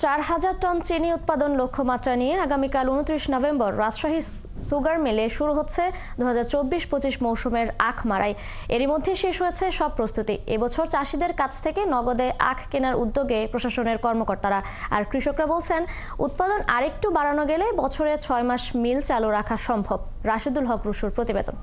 4000 ton চিনি উৎপাদন লক্ষ্যমাত্রা নিয়ে আগামীকাল 29 নভেম্বর রাজশাহী সুগার মিলে শুরু হচ্ছে 2024-25 মৌসুমের আখ মাড়াই। এরই মধ্যে শেষ হয়েছে সব প্রস্তুতি। এবছর চাষিদের কাছ থেকে নগদে আখ কেনার উদ্যোগে প্রশাসনের কর্মকর্তারা। আর কৃষকরা বলছেন, উৎপাদন আরেকটু বাড়ানো গেলে বছরে 6 মাস মিল চালু রাখা সম্ভব। রাশেদুল হক রুশুর প্রতিবেদন।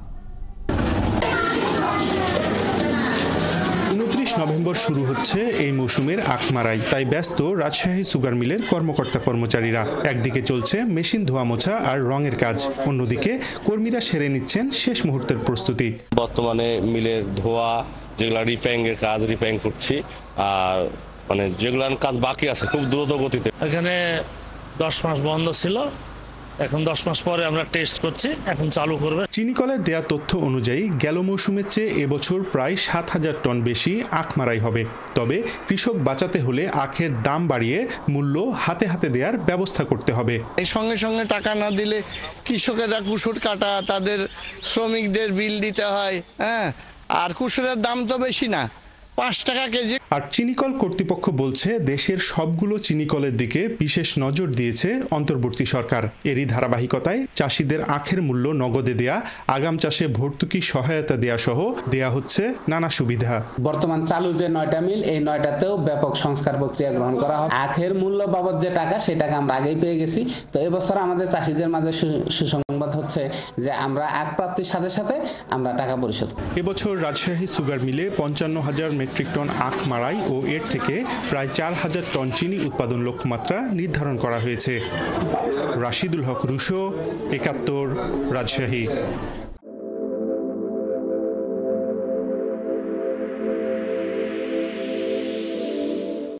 29 নভেম্বর শুরু হচ্ছে এই মৌসুমের আখ মাড়াই। তাই ব্যস্ত রাজশাহী সুগার মিলের কর্মকর্তা কর্মচারীরা। একদিকে চলছে মেশিন ধোয়া মোছা আর রঙের কাজ, অন্যদিকে কর্মীরা সেরে নিচ্ছেন শেষ মুহূর্তের প্রস্তুতি। বর্তমানে মিলের ধোয়া, যেগুলো রিফাইং এর কাজ রিফাইং করছি, আর যেগুলোর কাজ বাকি আছে খুব দ্রুত গতিতে। এখানে 10 মাস বন্ধ ছিল, এখন 10 মাস পরে আমরা টেস্ট করছি, এখন চালু করবে। চিনিকলের দেয়া তথ্য অনুযায়ী গেল মৌসুমের চেয়ে এবছর প্রায় 7000 টন বেশি আখ মাড়াই হবে। তবে কৃষক বাঁচাতে হলে আখের দাম বাড়িয়ে মূল্য হাতে হাতে দেওয়ার ব্যবস্থা করতে হবে। এই সঙ্গে সঙ্গে টাকা না দিলে কৃষকেরা কুশট কাটা, তাদের শ্রমিকদের বিল দিতে হয়। আর কুশলের দাম তো বেশি না, 5 টাকা কেজি। আর চিনিকল কর্তৃপক্ষ বলছে, দেশের সবগুলো চিনিকলের দিকে বিশেষ নজর দিয়েছে অন্তর্বর্তী সরকার। এরই ধারাবাহিকতায় চাষিদের আখের মূল্য নগদে দেয়া, আগাম চাষে ভর্তুকি সহায়তা দেয়া সহ দেয়া হচ্ছে নানা সুবিধা। বর্তমান চালু যে 9টা মিল, এই 9টাতেও ব্যাপক সংস্কার প্রক্রিয়া গ্রহণ করা হবে। আখের মূল্য বাবদ যে টাকা, সেই টাকা আমরা আগেই পেয়ে গেছি। তো এবছর আমাদের চাষিদের মাঝে সুসংবাদ হচ্ছে যে আমরা আখ প্রাপ্তির সাথে সাথে আমরা টাকা পরিশোধ করব। এবছর রাজশাহী সুগার মিলে 55,000 মেট্রিক টন আখ মাড়াই ও এর থেকে প্রায় 4000 টন চিনি উৎপাদন লক্ষ্যমাত্রা নির্ধারণ করা হয়েছে। রাশিদুল হক রুশো, 71, রাজশাহী।